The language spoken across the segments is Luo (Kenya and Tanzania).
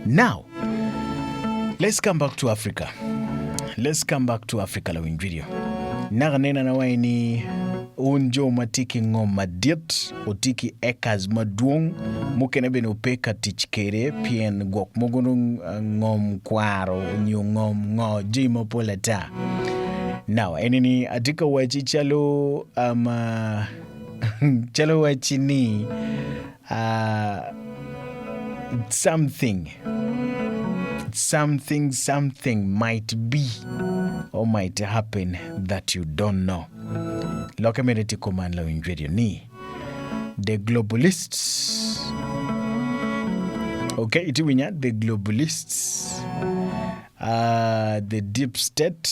Now, let's come back to Africa. Lawin video. Naganena na waini unjo matiki ngom madit, otiki ekas maduong, mukene beno peka tichkere, pien gok mogunung ngom kwaro, nyo ngom ngo, jimo polata. Now, enini atika wachi chalo, chalo wachi ni, something might be or might happen that you don't know. Lokameriti command law in radio ni the globalists. Okay, itiwinya the globalists, the Deepstate.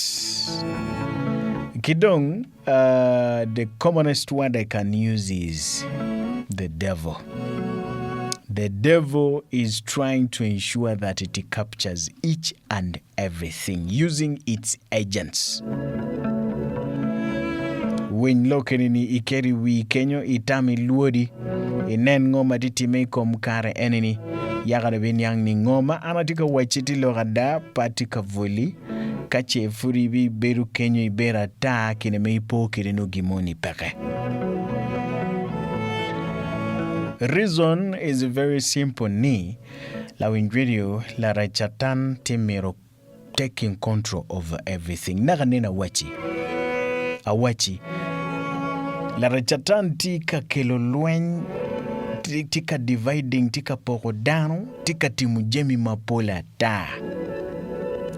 Kidong, the commonest word I can use is the devil. The devil is trying to ensure that it captures each and everything using its agents. When lokenini ikeri wi kenyo itami luodi inen ngoma ditime kom kare enini yagada benyang ni ngoma anatika wachiti logada patika voli kache furibi beru kenyo ibera ta kineme ipo kirino gimoni peke. Reason is very simple ni la windradio la rachatan temero taking control over everything. Naganena awachi la rachatan tika kelolwen tika dividing tika porodano tika timujemi mapola ta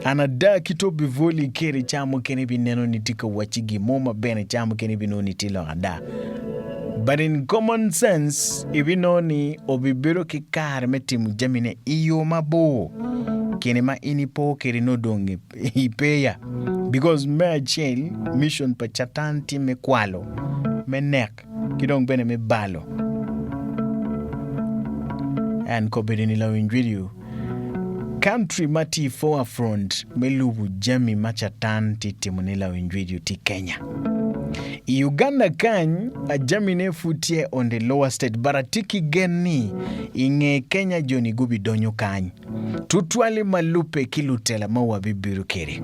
anada kito bivoli kere chamo kene bineno ni tika wachigi moma bene chamo kene binoni tilo ada. But in common sense, ibino ni obibiro kikare metimu jamine iyo mabo kinema inipo kirino donge ipeya because me chel mission pa chatanti me kwalo me nek kidong bene me balo and kobedini la winjvideo country mati forefront melubu jami machatanti timunila winjvideo ti Kenya. Uganda kany a jamine futie on the lower state baratiki geni inge Kenya joni gubi donyo kany tutwali malupe kilutela mawa bibiru kere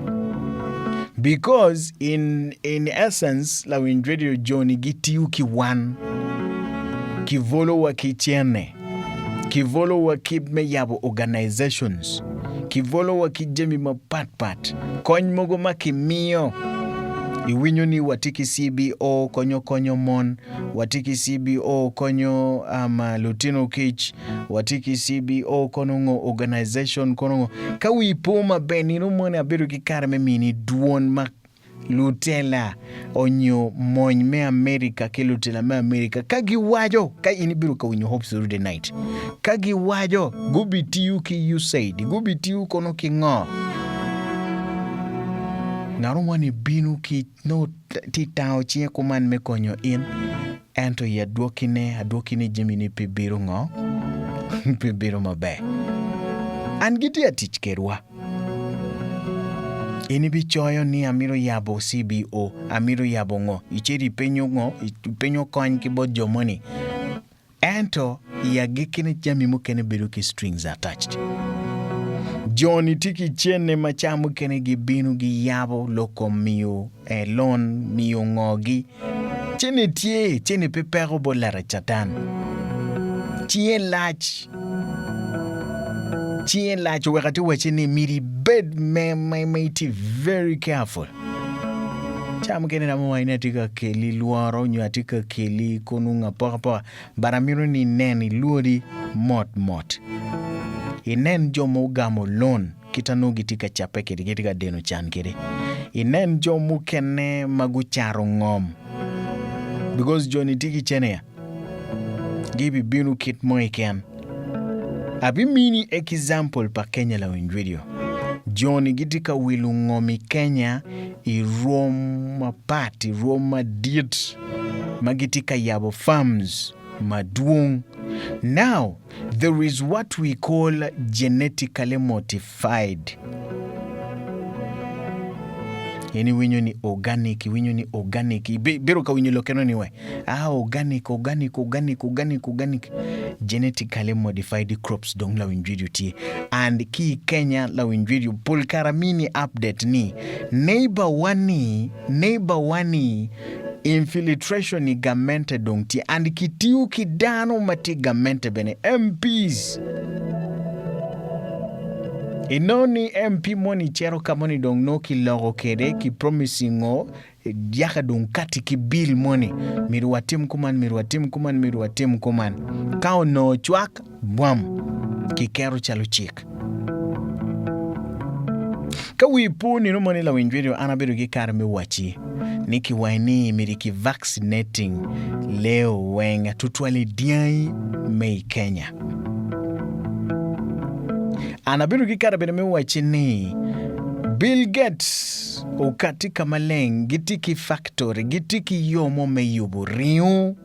because in essence la windradio joni giti uki one kivolo wa kichene kivolo wa kibme yabo organizations kivolo wa kijemi mapat kony mogo makimiyo iwinyo ni watiki CBO konyo mon watiki CBO konyo Lutino Kich watiki CBO konongo organization konongo kawi poma benino mone abiru kikare memini duon mak lutela onyo mony me America ke lutela me America kagi wajo ka inibiru ka winyo hope through the night kagi wajo gubi tiyu ki USAID gubi tiyu kono ki ngo narumwani binu ki no titao chie kuman me konyo in ento ya adwokine jemini pibiro ngo pibiro mabe angiti ya tich kerwa ini bichoyo ni amiro yabo CBO amiro yabo ngo ichiri penyo kony kibo jomoni ento ya gikine jami mukene biru ki strings attached. Johnny tiki chene machamu kene gibinu gi yabo loko miyo elon miyo ngogi chene pepero bolara chatan chie lach wakati wachene miri bed me very careful chamu kene na mwaina tika keli luaro nyo atika keli konunga paka baramiro ni neni luori mot inen jomo gamo lon kitanogi tika chape kitika deno chan kiri inen jomo kene magucharo ngom because Johnny tiki chene ya gibi binu kit moiken abi mini example pa Kenya la windradio Johnny gitika wilu ngomi Kenya i Roma party Roma diet magitika yabo farms maduong. Now, there is what we call genetically modified. Yani winyo ni organic. Biro ka winyo lokeno ni we. Organic. Genetically modified crops dong la winjvideo ti. And ki Kenya la winjvideo pulkaramini update ni. Neighbor wani infiltration ni gamente dong ti. And kitiu kidano mati gamente bene. MPs. Inoni MP moni chero kamoni dong no ki logo kede ki promising o yaka dong kati ki bill moni miru watim kuman kao no chwak bwam ki kero chalo chik ka wipu ni no moni la winjwiri anabiru ki karme wachi niki waini miri ki vaccinating leo wenga tutwali diai mei Kenya anabiru kikara bene mewachi ni Bill Gates ukatika maleng gitiki factory gitiki yomo meyubu riu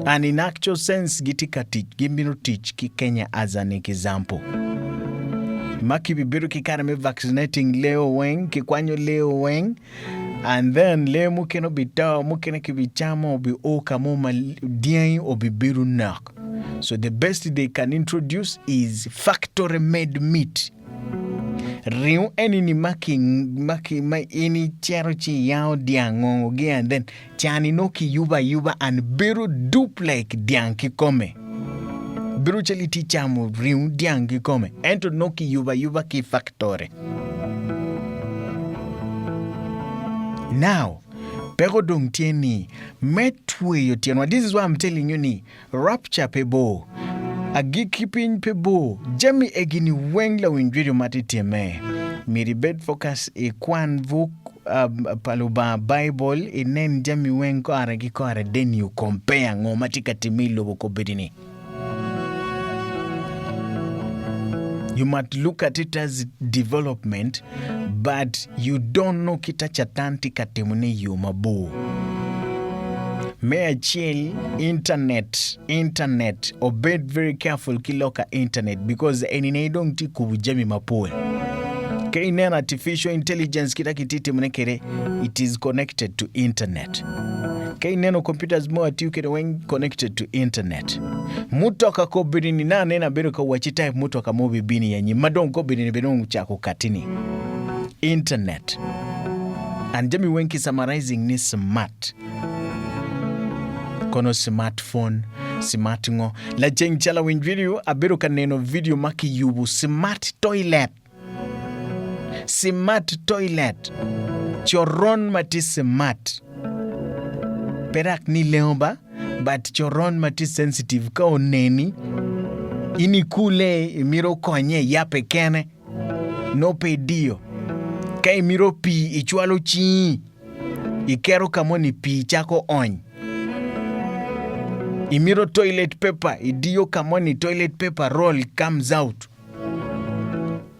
and in actual sense gitika teach gimbino teach ki Kenya as an example maki bibiru kikara me vaccinating leo weng kikwanyo leo weng and then le mukeno bitao mukene kibichama obi oka moma diai obi biru nak. So the best they can introduce is factory made meat. Riu eni ni maki ini chero chi yao diango ge and then chani no ki yuba and biru dup like diang ki come. Biru chali ti chamu riu diang ki come. Ento no ki yuba ki factory. Now, pero dong tieni metwe yo tienwa. This is why I'm telling you ni rapture pebo agi keeping pebo jami egini wengla winjwiri mati teme miri bed focus e kwan vuk paluba Bible inen jami weng ko are den you compare ngo mati katimilo boko bedini. You might look at it as development, but you don't know kita chatanti katemune yumabu. May I chill internet, obeyed very careful kiloka internet because any don't tiku jami mapue. Kainen artificial intelligence kita kititi munekere, it is connected to internet. Kaineno computers mo atiukere when connected to internet. Mutoka ko bidini na nena bero ka wachita mutoka mo bibini yanyi madon ko bidini beno chako katini. Internet. And jami wenki summarizing ni smart. Kono smartphone, smartingo. La jeng chala win video abero kaneno video maki yubu smart toilet. Smart toilet. Choron mati smart. Perak ni leomba, but choron mati sensitive ka oneni. Ini kule miro konye yape kene. No pe dio. Kai miro pi ichwalo chi. Ikero kamoni pi chako on. Imiro toilet paper. Idio kamoni toilet paper roll comes out.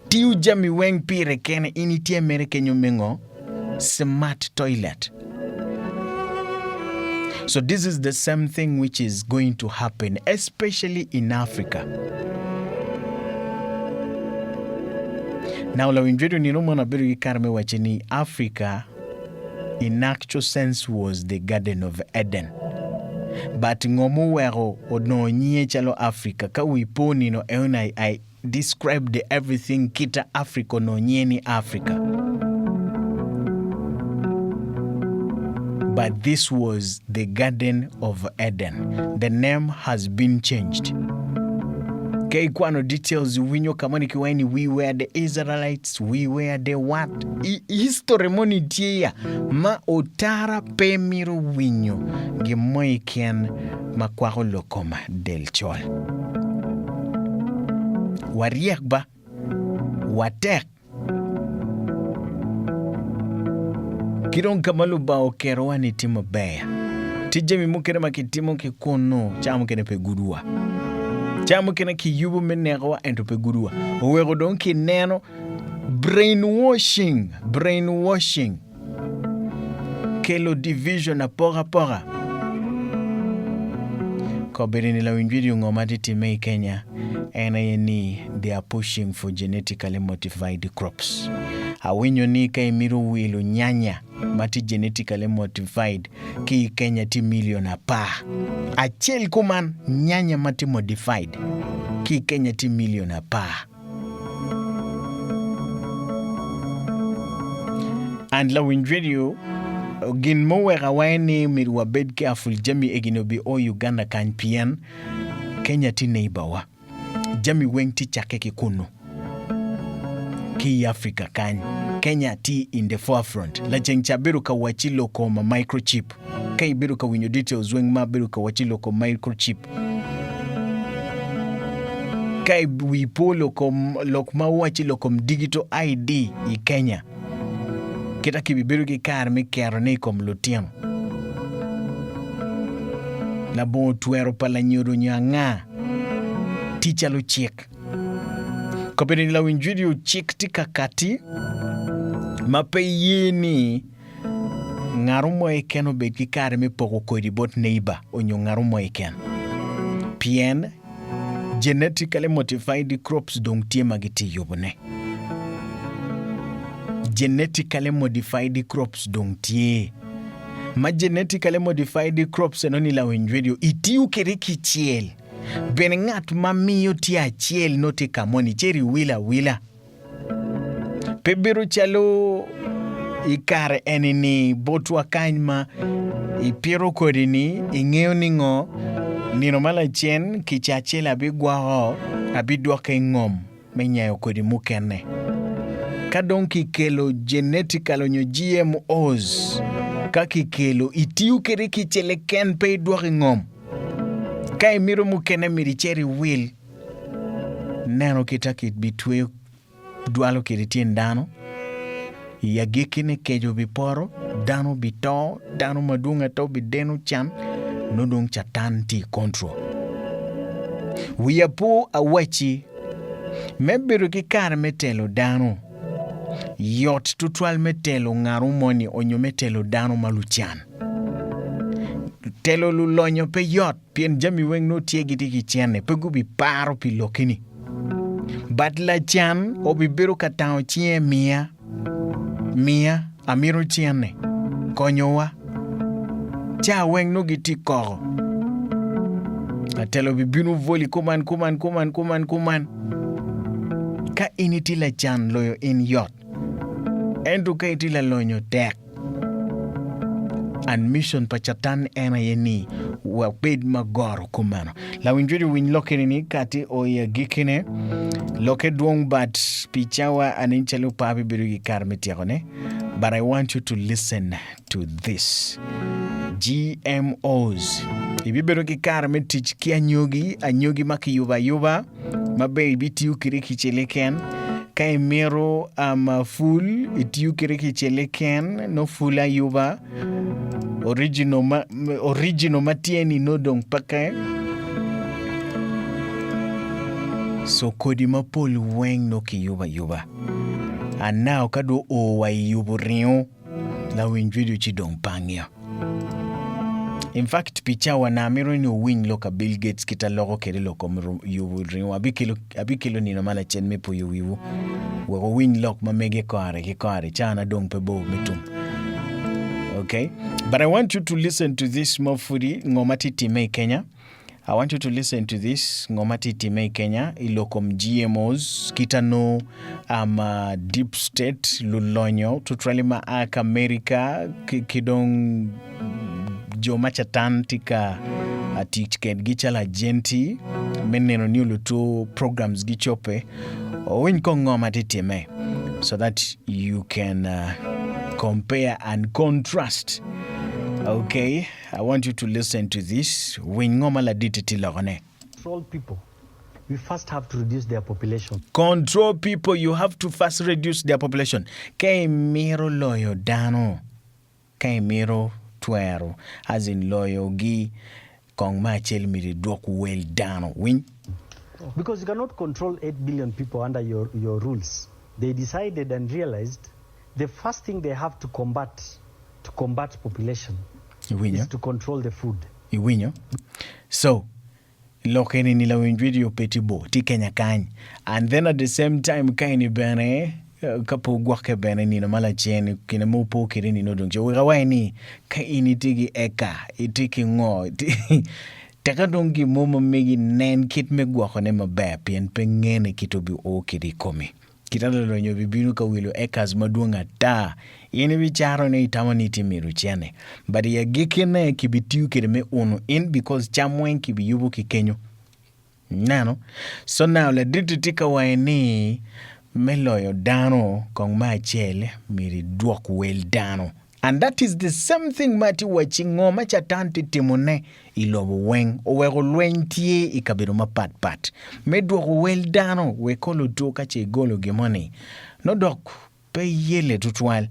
Tiu jami weng pi rekene ini tie mere kenyo mengo. Smart toilet. So this is the same thing which is going to happen, especially in Africa. Now, la winjedo ni nomo na biru karme wacheni Africa, in actual sense, was the Garden of Eden. But ngomu wero ono nye chalo Africa ka wiponi no eona I described everything kita Africa no nye ni Africa. But this was the Garden of Eden. The name has been changed. Kei kwano details winyo kamani kiwaini we were the Israelites, we were the what? History moni tia ma otara pemiro winyo gimoi ken makwaro lokoma del chol. Wariekba watek Kiron kamalu ba okeroa ni timo bea. Tijemi mukene makitimo kikono chamu kene pe gudua. Chamu kene ki yubu meneroa ento pe gudua. Owego donki neno brainwashing. Kelo division na pora. Koberini la winjiri ngomati timei Kenya. NINE, they are pushing for genetically modified crops. awinyo ni ka imiro wilo nyanya mati genetically modified ki Kenya ti milion 10. Achiel kuman nyanya mati modified ki Kenya ti milion 10. And la winjwedio gin mowera wani mirwa bed careful jami eginobi o Uganda kan pien Kenya ti neighbor wa jami weng ti chake ki kuno ki Africa kan Kenya ti in the forefront la jengcha biru ka wachilo ko ma microchip kai biru ka winyo details weng ma biru ka wachilo ko microchip kai wipolo kom lok ma wachilo kom digital ID i Kenya kita kibibiru ki kar mi kero ni kom lutieno la bo tuero pala nyodo nyanga ticha lo chik kopeni la winjudio chik tika kati mape yeni ngarumo eken obed ki kar mi poko kodi bot neighbor onyo ngarumo eken pien genetically modified crops dong tie magiti yobone genetically modified crops dong tie ma genetically modified crops enoni la winjwedio itiu keriki chiel ben ngat mamiyo ti achiel noti kamoni cheri wila pebiru chalo ikare enini botwa kanyma ipiero kodini ingeo ningo nino mala chen kichachiel abigwao abiduoke ngom menyayo kodi mukene kadon kikelo genetical onyo GMOs kakikelo itiu keriki chele ken pe iduoke ngom kai miro mukene miricheri will neno kitaki bitwe dwalo kiritien dano yagikine kejo biporo dano bito dano madunga to bideno chan nodong chatan ti control wiyapo awachi mebiru ki kar metelo dano yot tutwal metelo ngaru moni onyo metelo dano maluchan telo lulonyo pe yot pien jami weng no tiegi tiki chene pegu bi paro pi lokini bat la chan obibiru katao chie mia amiro chene konyowa cha weng no giti koro atelo bibinu voli kuman ka initi la chan loyo in yot endu ka iti la lonyo tek and mission pachatan ena yeni wa bed magoro kumano la winjuri win lokeni kati o ya gikine loke duong bat pichawa aninchelu papi birugi karmetiakone but I want you to listen to this GMOs ibibirugi karmetich ki anyogi maki yuba mabe bitiu kiriki chileken kai mero full itiu kiriki chileken no fula yuba original matieni no dong paka so kodi mapol weng no ki yuba and now kado o wa yubu rio la winjwedio chi dong pangyo in fact picha wanamiro ni wing loka Bill Gates kita logo kere loko yubu rio abikilo ni nomala chen mepo yubu wa wing lok mamege kare chana dong pebo mitum. Okay, but I want you to listen to this mofuri ngomati time Kenya. I want you to listen to this ngomati time Kenya ilokom GMOs kitano Deepstate lulonyo tutralima ak America kidong jomachatan tika atichken gichala genti meneno niulu to programs gichope win ko ngomati time so that you can compare and contrast. Okay, I want you to listen to this. Control people. We first have to reduce their population. Control people, you have to first reduce their population. Kay miro loyo dano. Kay miro tuero. As in loyo gi kong machel miri doku well dano. Win? Because you cannot control 8 billion people under your rules. They decided and realized the first thing they have to combat population is to control the food. So, lokeni nila winjwedio petibo ti Kenya kany. And then at the same time kaini bene kapo gwake bene nino mala chien kina mupo kiri nino dongcho wega ni ka initigi eka itiki ngo teka dongi momo megi nen kit me gwako ne maber pien pengene kitobi o kiri komi kita lolo nyo bibinu ka wilo ekas maduonga ta ini bicharo ne itama niti miru chene but ya gikine kibitiu kiri me unu in because chamwen kibi yubu kikenyo nano so now la dititika waini meloyo dano kong machele miri duok wel dano and that is the same thing mati wachingo macha tanti timone ilobo weng owego lwentie ikabiro mapat pat me duok wel dano we kolo to kache golo gimoni no dok pe yele tutwal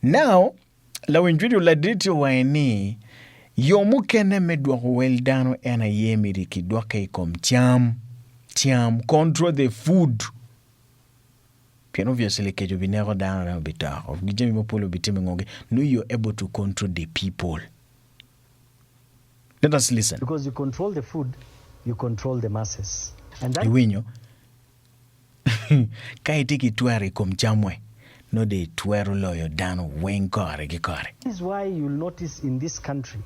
now la winjuri la diti waini yomu kene me duok wel dano ena yemiri ki duoke kom cham control the food piano obviously kejo binero down na bita of gijemi mopolo bitime ngonge no you're able to control the people. Let us listen. Because you control the food, you control the masses. And that iwinyo kai tiki twere kom chamwe no de twero loyo dano wen kore gi kore. This is why you'll notice in this country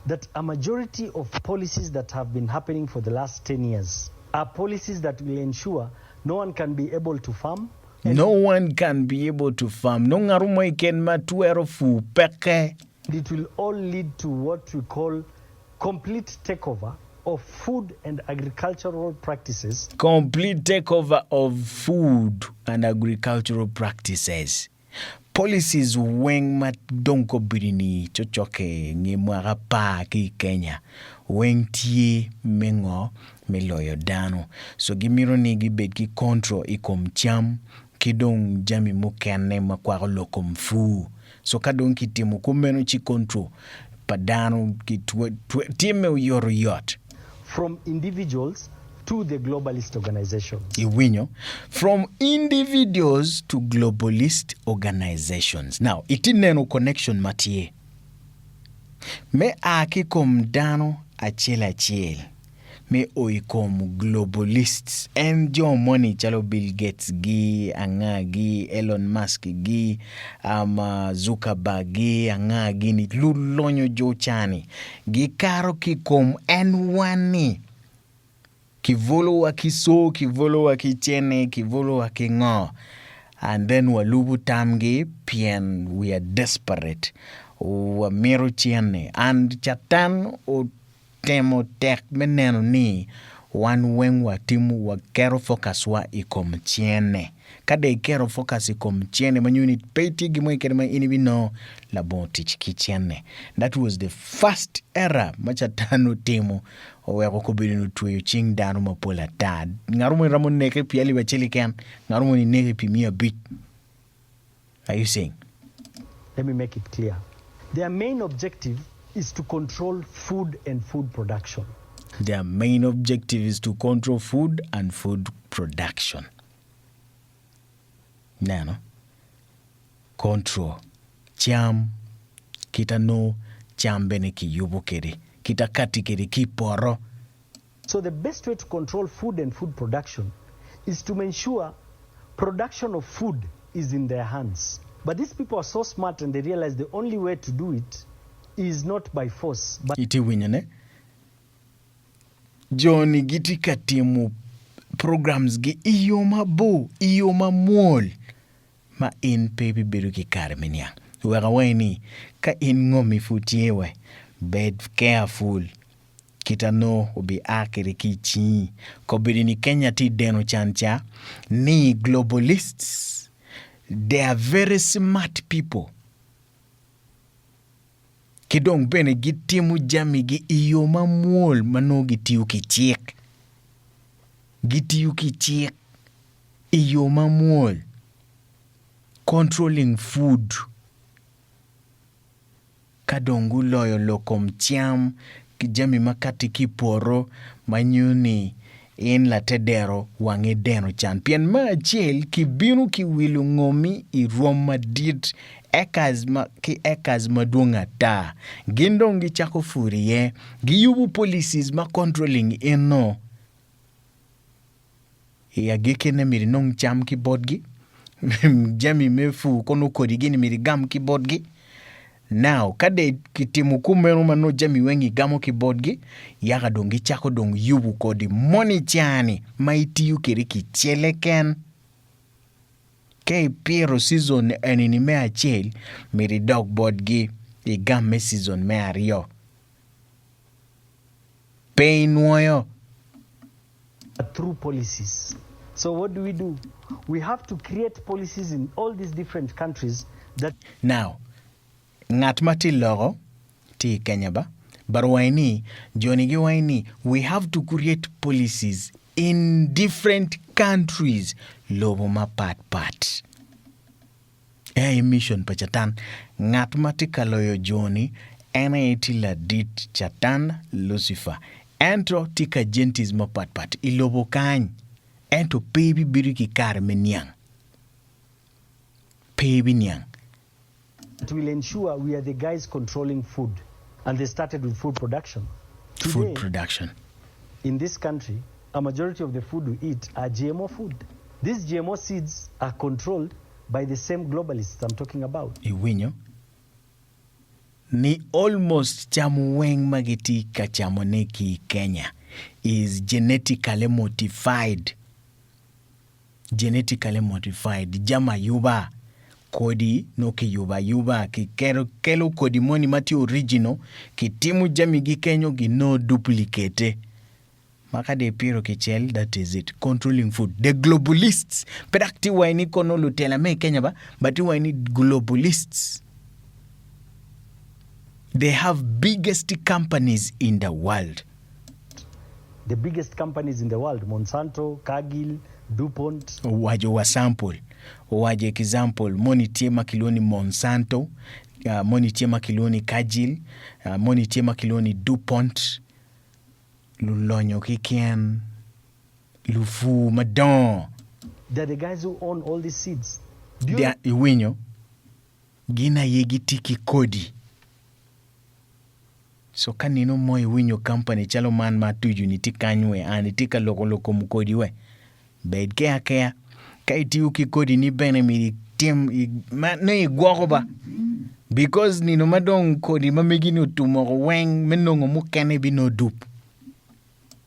that a majority of policies that have been happening for the last 10 years are policies that will ensure no one can be able to farm. No one can be able to farm. No ngarumo iken matuero fu peke. It will all lead to what we call complete takeover of food and agricultural practices. Complete takeover of food and agricultural practices. Policies weng mat donko birini chochoke ngi mwara pa ki Kenya. Weng tie mengo meloyo dano. So gimiro nigi bed ki control ikom cham kidong jami mukene makwaro lokom fu. So kadong kitimu kumeno chi control padano ki time uyoro yot. From individuals to the globalist organizations. Iwinyo, from individuals to globalist organizations. Now, itineno connection matie. Me aki kom dano achiel. Me oikom globalists. En jo money chalo Bill Gates gi, anga gi, Elon Musk gi, Zuckerberg gi, anga gi ni lulonyo jo chani. Gi karo ki kom en wani. Kivolo wa kiso, kivolo wa kichene, kivolo wa kingo. And then walubu tamge pien we are desperate. Wa mero chiene. And chatan o temo tek meneno ni wan weng wa timu wa kero focus wa ikom chiene. Kada kero focus ikom chiene manyuni peti gimo ikerema inibino la bon tich kichiene. That was the first era machatano temo oweko kobirinu tuyo ching dano mapola tad. Ngarumo ramon neke piali bacheli ken. Ngarumo ni neke pimia bit. Are you saying? Let me make it clear. Their main objective is to control food and food production. Their main objective is to control food and food production. Nano. Control. Cham. Kita no cham bene ki yubo kere. Kita kati kere ki poro. So the best way to control food and food production is to ensure production of food is in their hands. But these people are so smart and they realize the only way to do it is not by force. But iti winyane. Joni giti katimu programs gi iyo mabo, iyo mamol. Ma in pepi beru ki karmenia. Wega weni ka in ngomi futiewe. Bed careful. Kita no ubi akiri kichi. Kobiri ni Kenya ti deno chancha. Ni globalists. They are very smart people. Kidong bene gitimu jami gi iyo mamuol mano gitiyu kichiek. Gitiyu kichiek. Iyo mamuol. Controlling food. Kadongu loyo lokom cham. Kijami makati kiporo. Manyuni in la tedero wange deno chan. Pien ma achiel kibinu ki wilu ngomi I roma dit ekas madunga ta. Gindong gi chako furie. Giyubu policies ma controlling eno. Ya gikene miri nong cham ki bodgi. jami mefu kono kodi gini mirigam keyboard gi. Now, kade kitimu kumenu mano jami wengi gamo keyboard gi, yaga dongi chako dong yubu kodi money chani, maiti yu kiri kicheleken. Kei piro season enini mea chel, miri dog board gi, igam me season mea rio. Pain woyo. Through policies. So what do? We have to create policies in all these different countries that... Now, ngat mati logo, ti Kenya ba, but waini, Johnny waini, we have to create policies in different countries. Lobo ma pat. Emission pa chatan, ngat mati kaloyo Johnny, ena itila dit chatan Lucifer. Entro tika gentis ma pat. Ilobo kany. Ento baby biriki kar menyang. Baby nyang. It will ensure we are the guys controlling food. And they started with food production. Today, food production. In this country, a majority of the food we eat are GMO food. These GMO seeds are controlled by the same globalists I'm talking about. Iwinyo. Ni almost chamuweng magiti kachamoneki Kenya is genetically modified. Genetically modified. Jama yuba. Kodi no ki yuba ki kelo kodi moni mati original ki timu jami gi Kenyo gi no duplicate. Maka de piro ki chel, that is it. Controlling food. The globalists. Pedakti waini kono lutela me Kenya ba, but waini globalists. They have biggest companies in the world. The biggest companies in the world, Monsanto, Cargill, DuPont. Waje wa sample. Waje example, moni tiema kiloni Monsanto, moni tiema kiloni Cargill, moni tiema kiloni DuPont, lulonyo kikien, lufu madon. They're the guys who own all these seeds. Iwinyo, gina yegitiki kodi. So kanino mo iwinyo company chalo man matuju nitikanywe anitika loko mukodi we. Bed kea. Kaiti uki kodi ni bene mi tim no igwaroba. Because ni no madong kodi mamegino tumoro weng menongo mukane bi no dupe.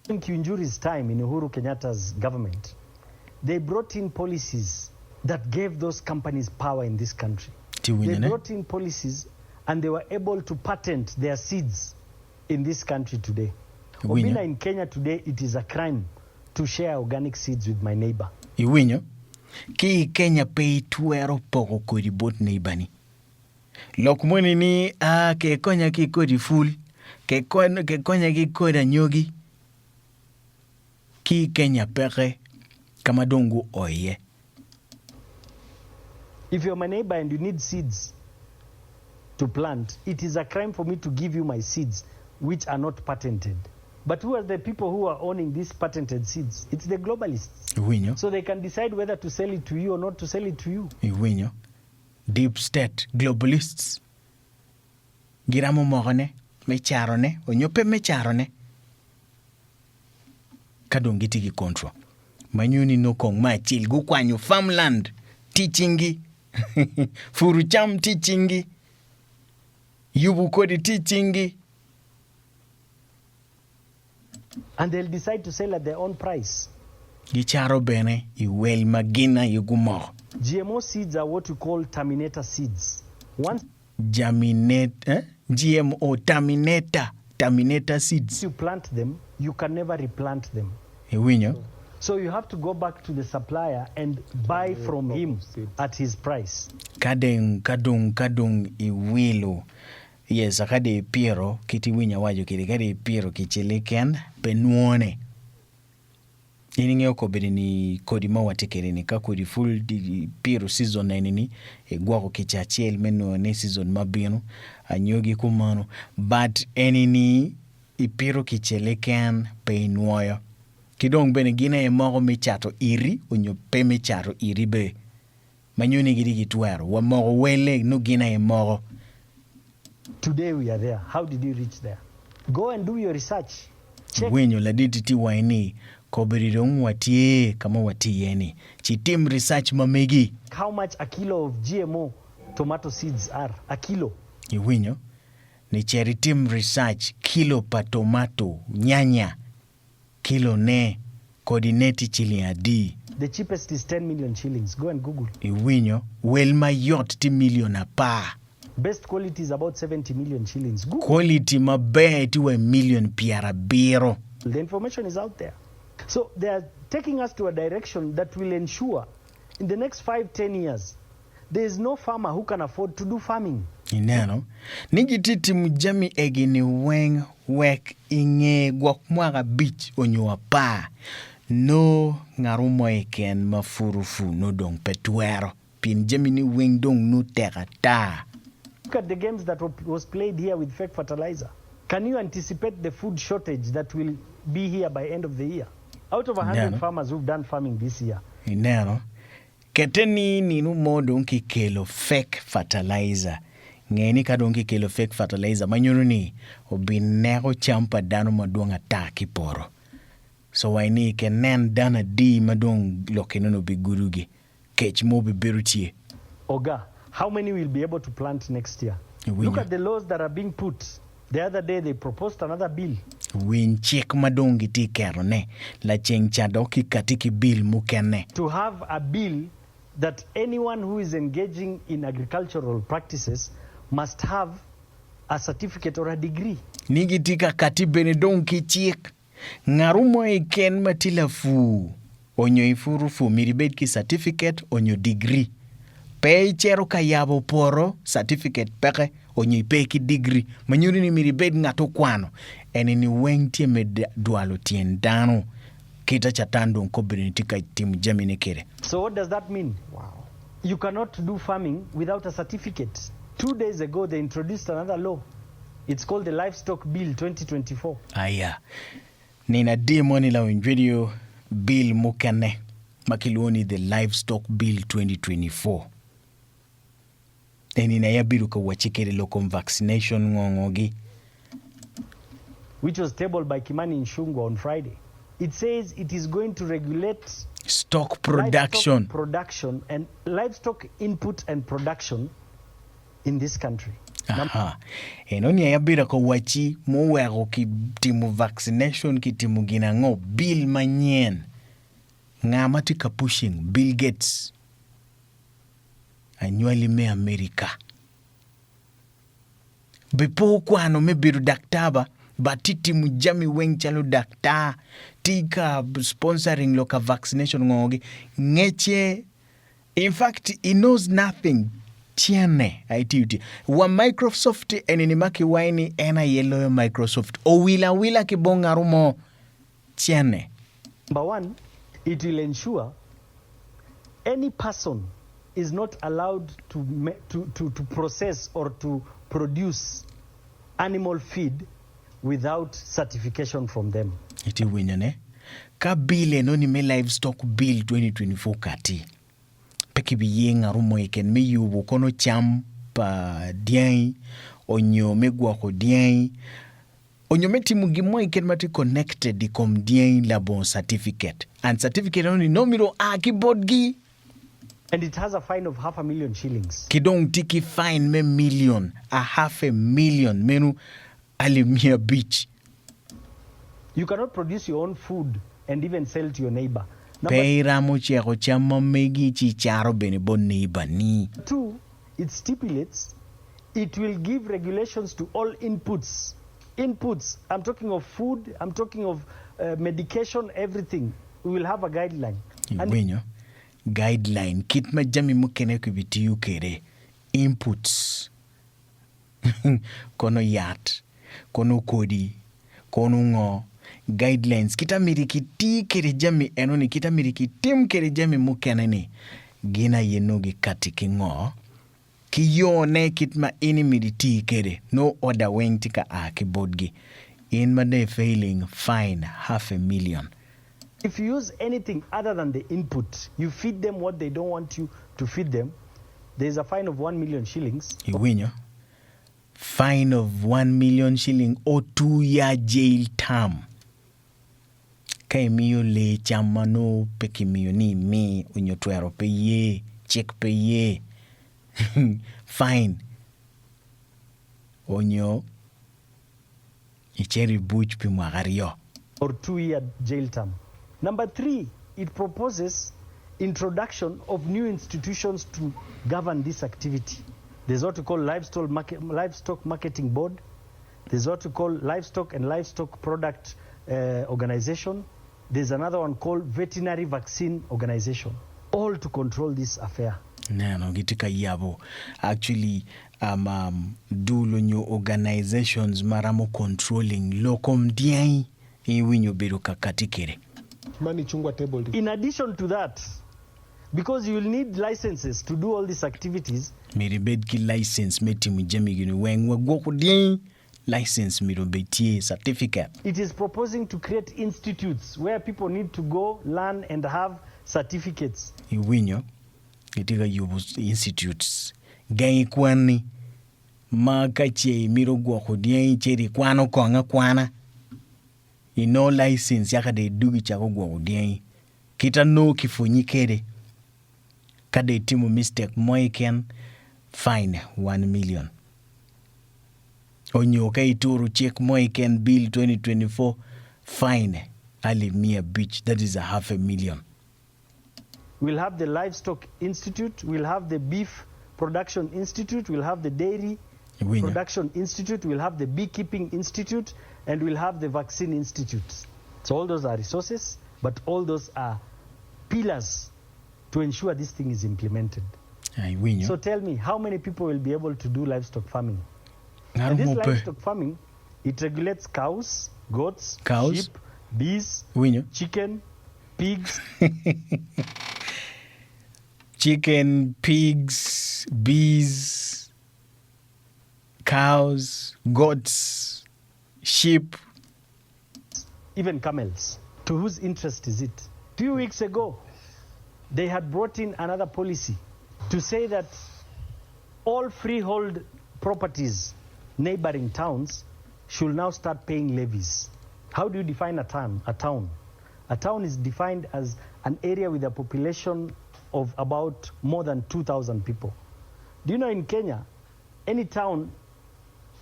In Kiunjuri's time in Uhuru Kenyatta's government, they brought in policies that gave those companies power in this country. They brought in policies and they were able to patent their seeds in this country today. Obina in Kenya today, it is a crime to share organic seeds with my neighbor. Iwinyo, ki Kenya pay tuero poko kodi bot neighbor. Lokmoni ni ke konya ki kodi full, ke konya ki kodi nyogi. Ki Kenya pere kamadongo oye. If you're my neighbor and you need seeds to plant, it is a crime for me to give you my seeds, which are not patented. But who are the people who are owning these patented seeds? It's the globalists. Iwinyo. So they can decide whether to sell it to you or not to sell it to you. Iwinyo. Deepstate globalists. Giramo morone, mecharone, onyope mecharone. Kadongiti ki control. Manyuni no kong machil gu kwanyo farmland teachingi. Furucham teachingi. Yubu kodi teachingi. And they'll decide to sell at their own price. Gicharo bene, iwel magina yugumo. GMO seeds are what we call terminator seeds. Once GMO terminator seeds. you plant them, you can never replant them. Iwinyo. So you have to go back to the supplier and buy from him at his price. Kadung iwilo. Yes, akade Piero kiti winya wajo kiti kade Piero kichileken penuone. Ininge oko bedi ni kodi mawatekere ni kakodi full di Piero season na inini guako kichachiel menuone season mabino anyogi kumano but enini Piero kichileken penuoyo. Kidong bene gina moro mechato iri unyo pe mechato iri be manyuni gidi gitwero wa moro wele no gina moro. Today we are there. How did you reach there? Go and do your research. Check. Wenyo la DTT waini Koberidong watie kama watieni. Chitim research mamegi. How much a kilo of GMO tomato seeds are? A kilo. Iwinyo. Ni cheritim research kilo pa tomato nyanya. Kilo ne coordinate chili adi. The cheapest is 10 million shillings. Go and Google. Iwinyo. Welma yot ti million apa. Best quality is about 70 million shillings. Google. Quality mabe ti we million piara biro. The information is out there. So they are taking us to a direction that will ensure in the next 5-10 years, there is no farmer who can afford to do farming. Ineno. Nigititi mujami egini weng wek inge gwakmwaga beach onywa pa. No ngarumo eken mafurufu no dong petuero. Pin jemini weng dong no terata. Look at the games that was played here with fake fertilizer. Can you anticipate the food shortage that will be here by end of the year? Out of 100 farmers who've done farming this year. Ineno. Keteni ninu modong kikelo fake fertilizer. Ngeni ka donki kelo fake fertilizer manyuru ni obinero champa dano maduong ataki poro. So waini kenen dana di madong lokenono bigurugi. Kech mo bibirutie. Oga, how many will be able to plant next year? Look at the laws that are being put. The other day they proposed another bill. Win check madongi ti kerone. La cheng chadoki katiki bill mukene. To have a bill that anyone who is engaging in agricultural practices must have a certificate or a degree. Nigitika katibene donki chik. Ngarumo iken matila fu. Onyo ifuru fu miribed ki certificate onyo degree. Pei chero kayabo poro certificate peke onyo ipe ki degree. Manyuri ni miribed ngato kwano. Eni ni wengtie me dualo tiendano. Kita chatando nkobinitika itimu jamine kere. So what does that mean? Wow. You cannot do farming without a certificate. 2 days ago, they introduced another law. It's called the Livestock Bill 2024. Aya. Nina demoni la winvideo bill mukane. Makiluoni the Livestock Bill 2024. Nina yabiru ka wachikere locum vaccination ngongogi. Which was tabled by Kimani Nchungwa on Friday. It says it is going to regulate stock production. Livestock production and livestock input and production in this country. Aha. Enoni ayabira ko wachi mowero ki timu vaccination ki timu ginango bill manyen. Ngama tika pushing Bill Gates. Anywali me America. Bepo kwano me biru daktaba batiti mujami weng chalo dakta tika sponsoring loka vaccination ngogi ngeche. In fact, he knows nothing. Tiene ITUT. Wa Microsoft eninimaki waini ena yellow Microsoft. O wila kibonga rumo. Tiene. Number one, it will ensure any person is not allowed to process or to produce animal feed without certification from them. Iti winyane. Ka bill enoni me livestock bill 2024 kati. Peki biyenga rumo iken me yubu kono cham pa dieng onyo megwa ko dieng onyo meti mugimo iken mati connected di kom dieng la bon certificate and certificate only nomiro keyboard gi and it has a fine of 500,000 shillings. Kidong tiki fine me million 500,000 menu alimia beach. You cannot produce your own food and even sell to your neighbor. Peiramo chero chamo megi chicharo bene bonni bani. 2, it stipulates it will give regulations to all inputs. Inputs, I'm talking of food, I'm talking of medication, everything. We will have a guideline. Wenyo, guideline. Kit majami mukene kubiti yukere. Inputs. Kono yat, kono kodi, kono ngo. Guidelines kita mirikiti kere jami enoni kita mirikitim kere jami mukenani gina yenogi katiki ngo kiyone kitma ini miriti kere no order weng tika keyboardgi in made failing fine 500,000. If you use anything other than the input, you feed them what they don't want you to feed them, there's a fine of 1 million shillings. Iwinyo fine of 1 million shilling or 2-year jail term. ka imiyo le cham mano pek imiyo ni mi unyo twero pe ye chik pe ye fine onyo icheri buch pi mwagario or 2-year jail term. Number 3, it proposes introduction of new institutions to govern this activity. There's what we call livestock marketing board. There's what we call livestock and livestock product organization. There's another one called veterinary vaccine organization, all to control this affair. No, gitika yabo. Actually, do new organizations maramo controlling locum diai iwinyo beru kakatikere. In addition to that, because you will need licenses to do all these activities. Miribed ki license meti mujemi gini wengwa goku diai license mirobeti certificate. It is proposing to create institutes where people need to go, learn and have certificates. Iwinyo gitika yubu institutes gai kwani makache miro goku diai cheri kwano konga kwana. No license yaka de dugi chako goku diai. Kita no kifunyi kere. Kada itimu mistake moiken fine 1 million. Onyoka ituru check moiken bill 2024 fine ali mia beach, that is 500,000. We'll have the livestock institute, we'll have the beef production institute, we'll have the dairy production institute, we'll have the beekeeping institute, and we'll have the vaccine institute. So all those are resources, but all those are pillars to ensure this thing is implemented. So tell me, how many people will be able to do livestock farming? And this livestock farming, it regulates cows, goats, sheep, bees, chicken, pigs. Chicken, pigs, bees, cows, goats, sheep. Even camels. To whose interest is it? A few weeks ago, they had brought in another policy to say that all freehold properties neighboring towns should now start paying levies. How do you define a town? A town is defined as an area with a population of about more than 2,000 people. Do you know in Kenya, any town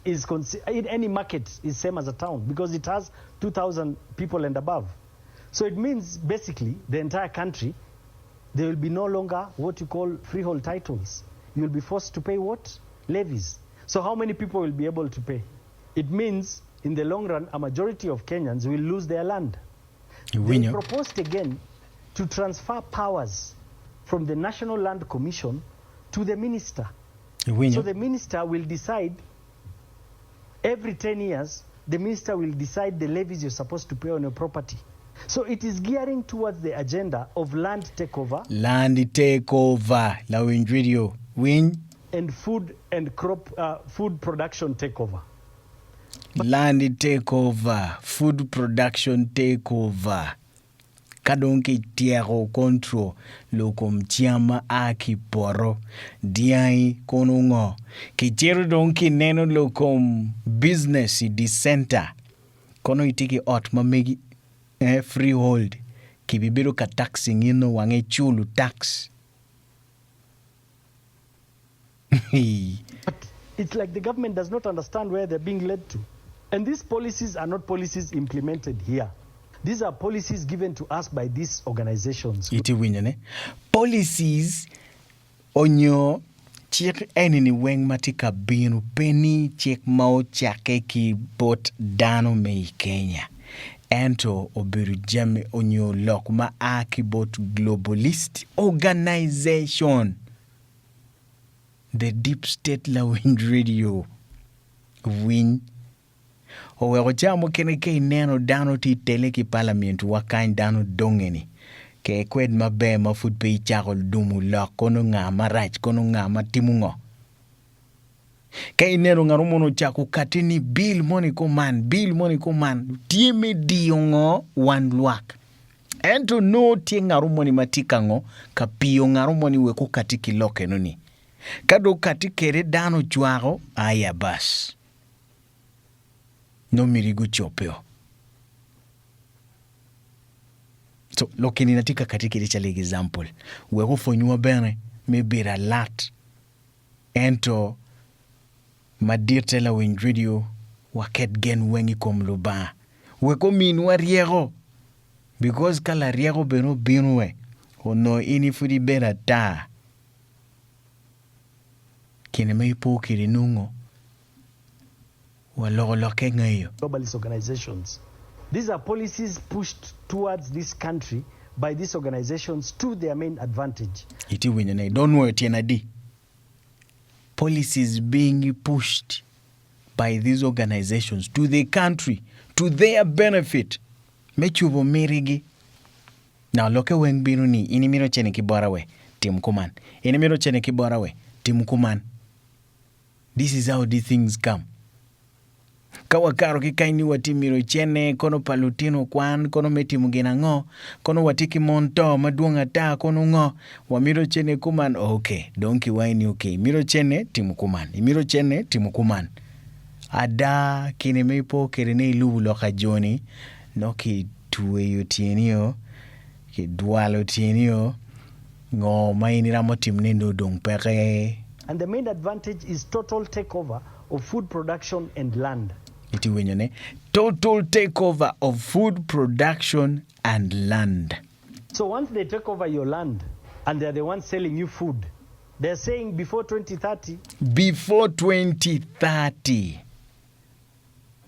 is any market is same as a town because it has 2,000 people and above. So it means basically the entire country, there will be no longer what you call freehold titles. You will be forced to pay what? Levies. So how many people will be able to pay? It means in the long run, a majority of Kenyans will lose their land. They proposed again to transfer powers from the National Land Commission to the minister. So the minister will decide every 10 years, the minister will decide the levies you're supposed to pay on your property. So it is gearing towards the agenda of land takeover. Land takeover. La windradio. Win. And food and crop, food production takeover. Land takeover. Food production takeover. Kadonke tiero control lokom tiama aki poro diai konungo kichero donki neno lokom business di center kono itiki ot mamegi freehold kibibiro ka taxing ino wange chulu tax. But it's like the government does not understand where they're being led to, and these policies are not policies implemented here. These are policies given to us by these organizations. Iti winyane. Policies onyo chik enini weng matika binu peni chik mao chake ki bot dano mei Kenya. Ento obiru jame onyo lokuma aki bot globalist organization. The Deepstate la wind radio. Win. Owe chamo kene ke neno dano ti tele ki parliament wakain dano dongeni ke kwed mabe ma food pe chakol dumu la kono nga marach kono nga matimungo ke neno ngarumono chako katini bill money ko man tieme diongo wan luak ento no tie ngarumoni matikango kapio ngarumoni weko katiki loke noni kado katikere dano chwaro aya bas no mirigo chopeo. So lokini natika katika ile chale example we go fonywa bene me bira lat ento madirte la win radio waket gen wengi kom luba we ko minwa riego because kala riego beno binwe ono ini fudi bera ta kine me ipo kiri nungo walogo loke ngayo. Globalist organizations. These are policies pushed towards this country by these organizations to their main advantage. Iti winyane, don't worry, TND. Policies being pushed by these organizations to the country, to their benefit. Mechubo mirigi. Now, loke weng biruni, inimiro chene kibora we, timukuman. Inimiro chene kibora we, timukuman. This is how these things come. Kawa karo kikaini watimiro chene, kono palutino kwan, kono meti mugina ngo, kono watiki monto, maduanga ta, kono ngo, wamiro chene kuman, okay, donki waini okay, miro chene, timukuman, miro chene, timukuman. Ada, kine meipo, kerene ilubu loka joni, no ki tuwe yutienio, ki dualo tienio, ngo maini ramo timnendo dong pere. And the main advantage is total takeover of food production and land. Iti wenyane, total takeover of food production and land. So once they take over your land and they're the ones selling you food, they're saying before 2030. Before 2030,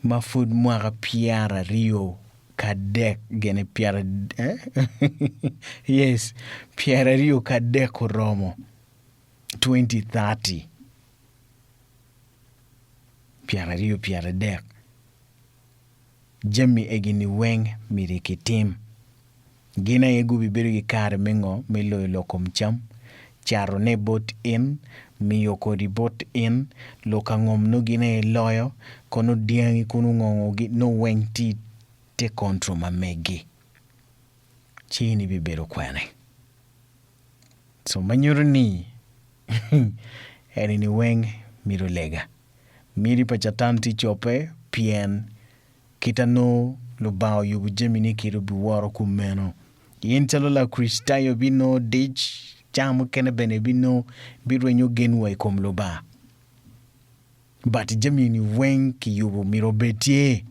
ma food mwara piara rio kadek gene piara yes, piara rio kadek romo 2030. Piara rio piara dek. Jami egini weng mirikitim. Gina egu bibiri kare mengo melo lokom cham. Charo ne bot in, miyoko di bot in, lokangom no gina loyo, kono diangi kunu ngongo gi no weng ti te kontro mamegi. Chini bibero kwane. So manyuru ni, eri ni weng miro lega. Miri pachatanti chope, pien, kita no lubao yubu jemini kirubu waro kumeno. Yentalo la kristayo bino dich, jamu kene bene bino, birwenyo genwa ikom luba. But jemini wen ki yubu mirobetie.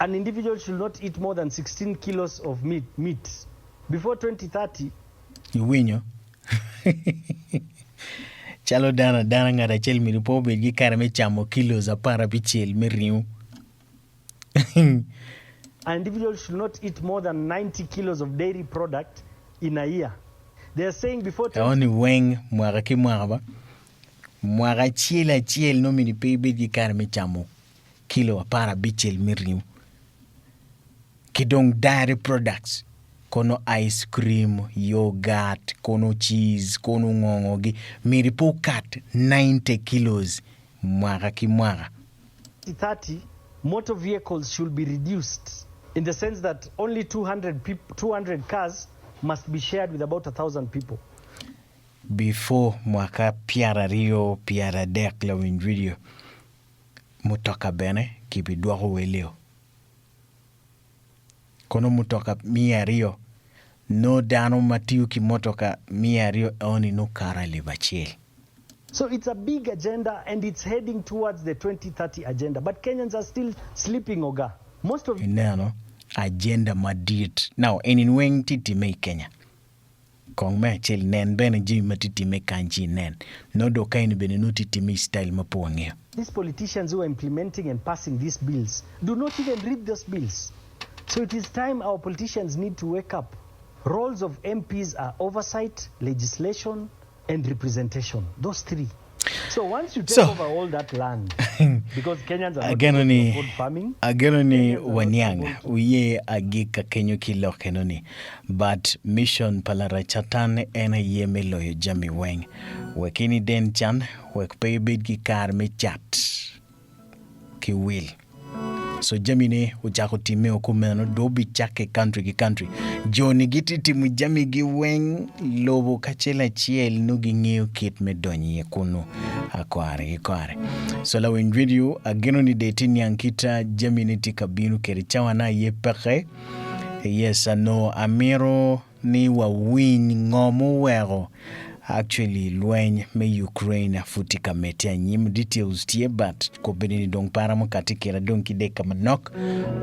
An individual should not eat more than 16 kilos of meat. Before 2030. You win yo. Chalo dana ngara chel mi ripo be gi karame chamo kilos apara bichel me riu. An individual should not eat more than 90 kilos of dairy product in a year. They are saying before... Only weng mwara ki mwara mwara chiel no mi ripo be gi karame chamo kilo apara bichel me riu. Kidong dairy products. Kono ice cream, yogurt, kono cheese, kono ngongogi. Miripo cut 90 kilos. Mwara ki mwara. 30, motor vehicles should be reduced in the sense that only 200 cars must be shared with about 1,000 people. Before mwaka piara rio, piara dek la win video. Mutoka bene, kibidwa weleo. Kono mutoka mia rio. No dano matiu ki motoka mia rio oni no kara libachiel. So it's a big agenda and it's heading towards the 2030 agenda. But Kenyans are still sleeping, Oga. Most of... No, agenda madit. Now, in weng titi me Kenya. Kong me chel nen bene jim matiti me kanchi nen. No do kaini bene no titi me style mapuangeo. These politicians who are implementing and passing these bills do not even read those bills. So it is time our politicians need to wake up. Roles of MPs are oversight, legislation, and representation. Those three. So once you take over all that land, because Kenyans are not able to afford farming. Agenoni wanyang, uye agika kenyo kilo kenoni. But mission palara chatan ena ye meloyo jami weng. Wekini den chan, wekpei bid ki kar me chat. Ki will. So jamine uchako time okumeno dobi chake country ki country. Joni giti timu jami gi weng lobo kachela chiel nugi ngeo kit me donyi ye kunu akware. So la weng video ageno ni deti nyankita jamine tika binu keri chawana ye peke Yes, no, amiro ni wawiny ng'omo wero actually lweny me Ukraine futika metia nyim details tie but kobeni ni dong para mo katikira dong kideka manok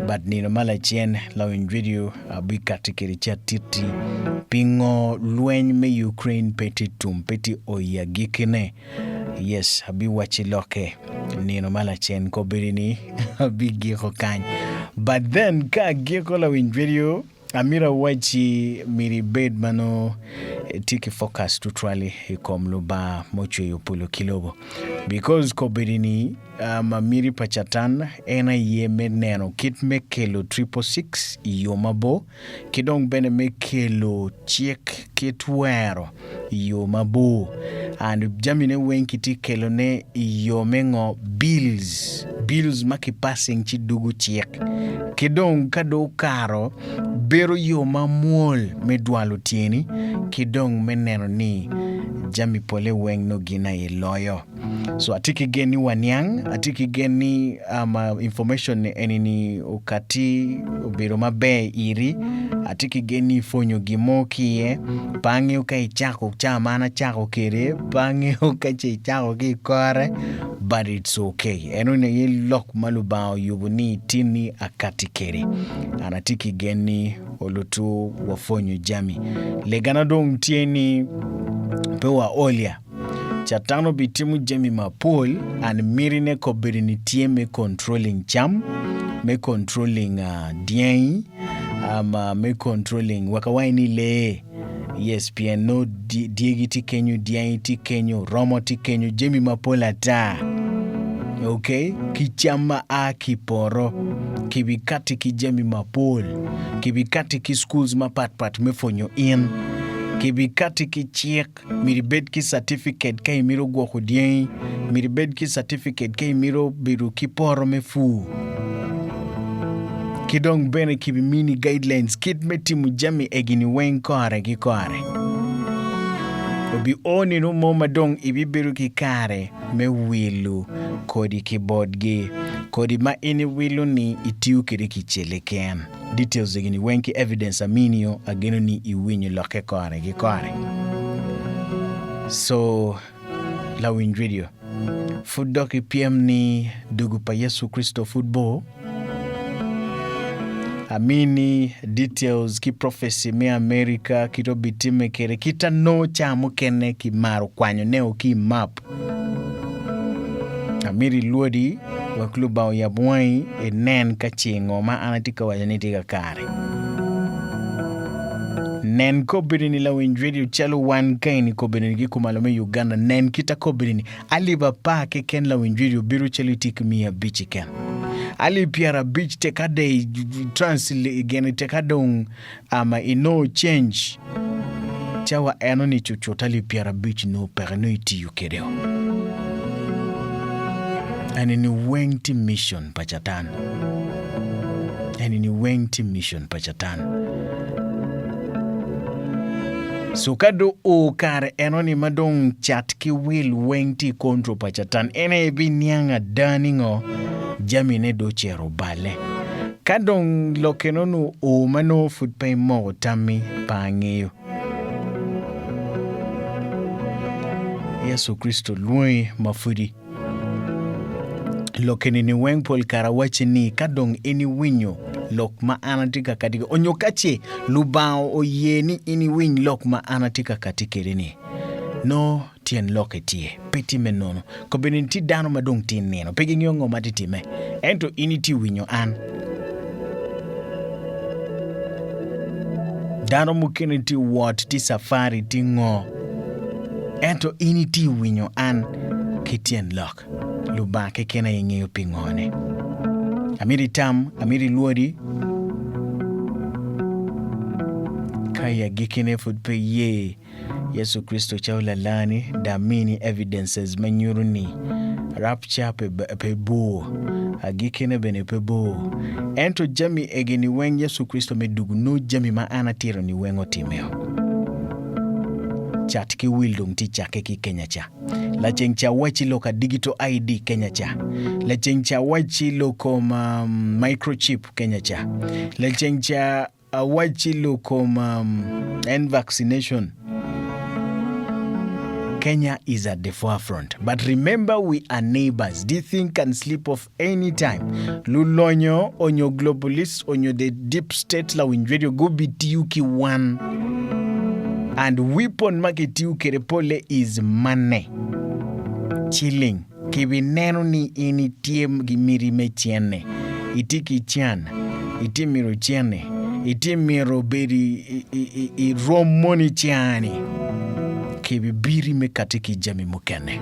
but nino mala chien lawin video abi katikiri cha titi pingo lweny me Ukraine peti oya gikine. Yes, abi wachi loke nino mala chien kobeni ni abi giko kany but then ka giko lawin video amira wachi miri bed mano tiki focus to truly ikomlo ba mocho yopolo kilobo because kobirini mamiri pachatan ena ye meneno kit me kelo 666 yomabo kidong bene me kelo chiek kit wero yomabo and jamine wenkiti kelo ne yomengo bills maki passing chidugu chiek kidong kado karo bero yoma muol medwalo tieni kidong meneno ni jami pole weng no gina iloyo so atiki geni wanyang atiki geni information enini ukati ubiro mabe iri atiki geni fonyo gimokie pange ukai chako chamana chako kere pange ukai chako kikore but it's okay enone ye lok malubao yubuni tini akati kere anatiki geni olutu wafonyo jami legana dong tieni pewa olia chatano bitimu jemi mapol and mirine kobirini tie me controlling cham me controlling dien me controlling wakawaini le yes piano diegi ti kenyu dien ti kenyu romo ti kenyu jemi mapol ata okay kichama akiporo kibikati kijemi mapol kibikati ki schools mapat mefonyo in kibikati ki chiek miribed ki certificate kay miro gwoko dien miribed ki certificate kay miro biru kiporo mefu kidong bene kibi mini guidelines kit metimu jami egini wen kore gi kore obi oni no moma dong ibi biru ki kare me wilu kodi keyboard gi kodi ma ini wilu ni itiu kiri ki cheleken details egini wenki evidence aminio ageno ni iwinyo loke kore gi kore so la win video food doc PM ni dugu pa Yesu Kristo football amini details ki prophecy me America kito bitime kere kita no chamo kene ki maro kwanyo neo ki map amiri luodi wa kluba ya bwai enen kachingo ma anatika wajanitika kare nen kobirini la winjwedi uchalo wan kaini kobirini kikumalome Uganda nen kita kobirini aliba pa keken la winjwedi ubiru chalo itikimia bichi ken ali piara beach tekade translate again tekadong ino change chawa eno ni chuchotali piara beach no pernoiti yukedeo and in wengti mission pachatan so kado o kare eno ni madong chat ki will wengti kontro pachatan ene bi nyanga daningo jamine do chero bale kadong lokenonu o mano food pay mo tami pangeyo Yesu Kristo lui mafudi lokenini weng pol karawachi ni kadong ini winyo lok ma anatika katika onyokache lubao oyeni ini winy lok ma anatika katika rini no tien loketie peti menono kobeninti dano madong tin neno pegi ngiongo matitime ento initi winyo an dano mukene ti wat ti safari ti ngo ento initi winyo an kitien lok lubake kena yengeyo pingone amiri tam amiri luodi kaya gikine food pe ye Yesu Kristo chaula lani damini evidences manyuruni rapture pe bo agikine bene pe bo ento jami egeni weng Yesu Kristo medugu no jami ma anatiro ni wengo timeo chat ki wildung ti chake ki Kenya cha la chengcha wachi loka digital ID Kenya cha la chengcha wachi loko microchip Kenya cha la chengcha awachilo kom and vaccination. Kenya is at the forefront. But remember, we are neighbors. This thing can slip off any time. Lulonyo, onyo globalist, onyo the Deepstate la winjwedio go bitiuki one. And weapon makitiuki repole is money. Chilling. Kibineno ni ini tiem gimiri mechiene. Itiki chan. Itimiro chiene. Itimiro beri romoni chiani. Kibibiri mekatiki jami mukene.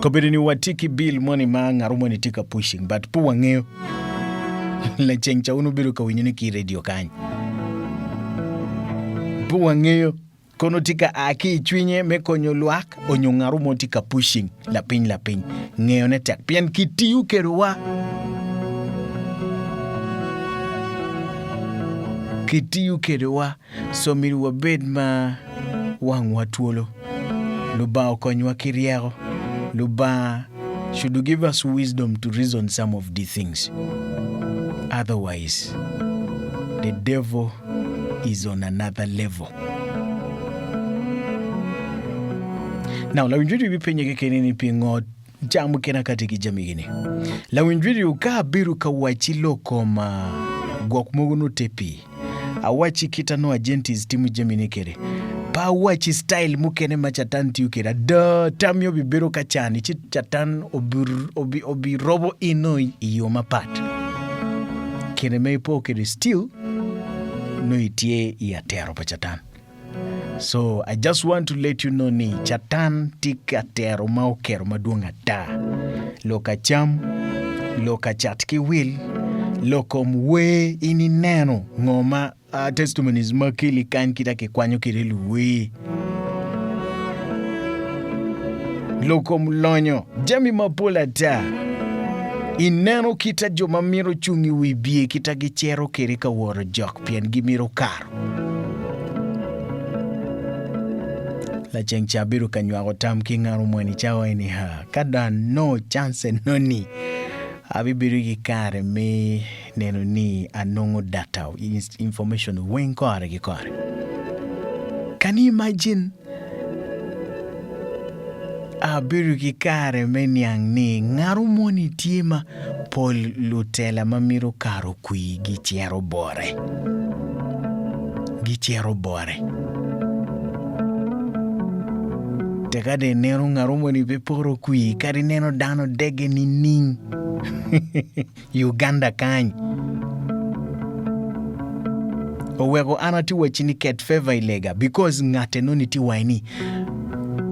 Kobiri ni watiki bill money ngarumo ni tika pushing. But puwa ngeo. Lechengcha unubiru kawinyuni ki radio kanyi. Puwa ngeo. Kono tika aki chwinye mekonyo luak. Onyo ngarumo tika pushing. Lapin. Ngeo netek. Pian kitiyu keruwa. Kitiyu kerewa somiru wabed ma wang watuolo luba okonywa kiriero luba should you give us wisdom to reason some of these things. Otherwise the devil is on another level. Now la winjiri bipenye kekenini pingo jamu kena katiki jamigini la winjiri ukabiru kawachilo koma gwakmogono tepi awachi kitano agentis timu jaminikere pa awachi style mukene machatan tiukera da tamyo bibero kachani chatan obi robo ino iyo mapat kene meipo kere still no itie iatero pachatan. So I just want to let you know ni chatan tikatero maokero maduonga ta loka cham loka chatki will lokom we ini neno ngoma testimonies makili kan kita ke kwanyo kirelu we lokom lonyo jami mapola ta ineno kita joma miro chungi wibie kita gichero kere ka woro jok pien gimiro karo la chengcha biru kanywago tam kingaru mweni chawa ini ha kada no chance noni abibiru gikare me neno ni anongo data information wen kore gikore. Can you imagine abiru gikare me niang ni ngaru moni tiema pol lutela mamiro karo kui gichiero bore tekade nero ngarumo ni peporo kui kari neno dano dege ni ning Uganda kany owego anati wachini ket favor ilega because ngate no niti waini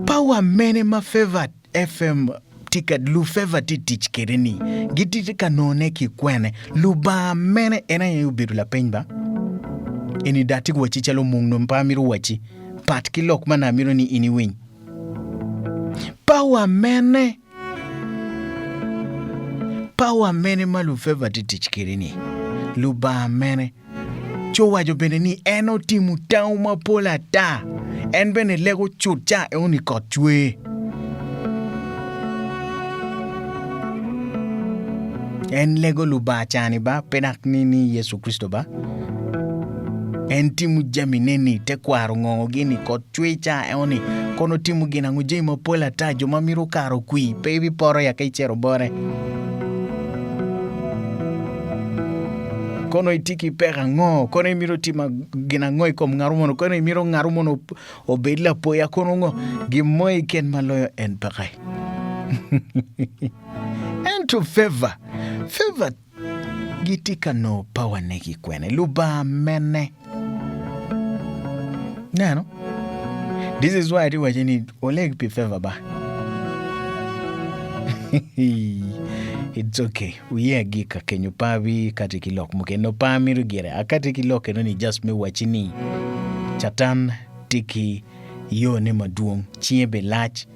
power mene ma favor FM tika lu favor ti teach kereni giti kanone ki kwene lu ba mene ena yubiru la penyba ini dati wachi chalo mungno mpa miru wachi pat kilok mana miru ni ini wing power mene malu favor ti teach kereni lu ba mene chowa jo bene ni eno timu tauma pola ta en bene lego chucha e uni kotwe en lego lu ba chani ba penak nini Yesu Kristo ba en timu jamineni te kwaro ngongo gini kotwe cha e uni kono timu gina ngujima pola ta jo mamiru karo kui baby poro ya kaichero bore kono itiki pega ngo kono imiro tima gina ngoi kom ngarumono kono imiro ngarumono obedla poya kono ngo gimoi ken maloyo en pega and to favor gitika no power neki kwene luba mene no this is why I do what you need oleg be favor ba it's okay. We are gika kenyu pavi katiki lok muke no pa miru gere akatiki lok no ni just me wachini chatan tiki yo ne maduong chiebe lach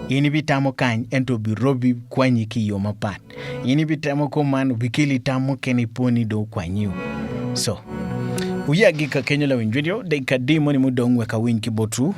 ini bitamo kany ento bi robi kwanyi ki yo mapat ini bitamo ko man bikili tamo keni poni do kwanyu so we are gika kenyu la winjvideo de kadimo ni mudong weka win kibotu